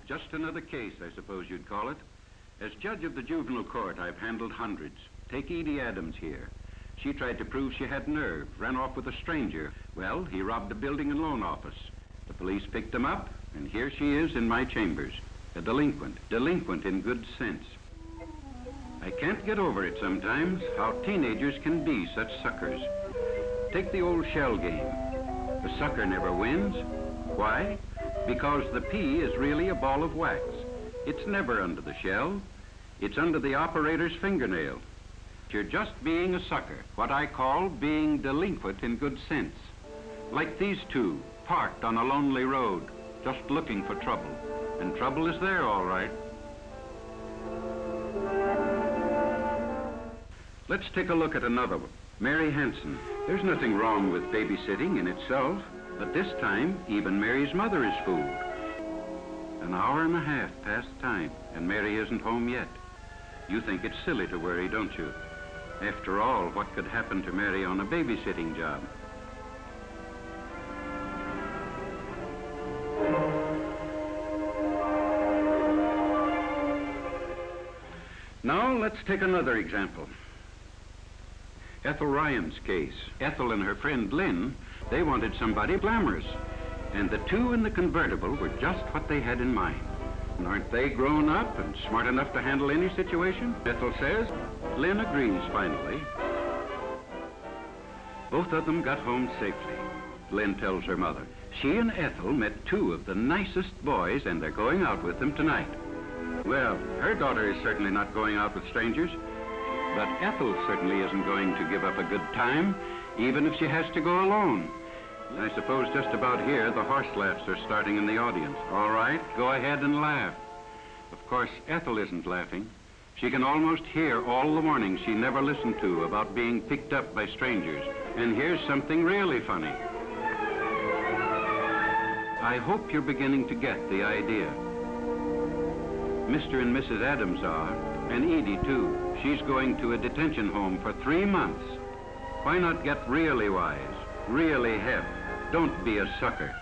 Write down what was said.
Just another case, I suppose you'd call it. As judge of the juvenile court, I've handled hundreds. Take Edie Adams here. She tried to prove she had nerve, ran off with a stranger. Well, he robbed a building and loan office. The police picked him up, and here she is in my chambers. A delinquent in good sense. I can't get over it sometimes, how teenagers can be such suckers. Take the old shell game. The sucker never wins. Why? Because the pea is really a ball of wax. It's never under the shell. It's under the operator's fingernail. You're just being a sucker, what I call being delinquent in good sense. Like these two, parked on a lonely road, just looking for trouble. And trouble is there, all right. Let's take a look at another one. Mary Hanson. There's nothing wrong with babysitting in itself, but this time, even Mary's mother is fooled. An hour and a half past time, and Mary isn't home yet. You think it's silly to worry, don't you? After all, what could happen to Mary on a babysitting job? Now, let's take another example. Ethel Ryan's case. Ethel and her friend Lynn, they wanted somebody glamorous. And the two in the convertible were just what they had in mind. And aren't they grown up and smart enough to handle any situation? Ethel says. Lynn agrees finally. Both of them got home safely. Lynn tells her mother. She and Ethel met two of the nicest boys, and they're going out with them tonight. Well, her daughter is certainly not going out with strangers, but Ethel certainly isn't going to give up a good time, even if she has to go alone. I suppose just about here, the horse laughs are starting in the audience. All right, go ahead and laugh. Of course, Ethel isn't laughing. She can almost hear all the warnings she never listened to about being picked up by strangers. And here's something really funny. I hope you're beginning to get the idea. Mr. and Mrs. Adams are, and Edie too. She's going to a detention home for 3 months. Why not get really wise, really hip? Don't be a sucker.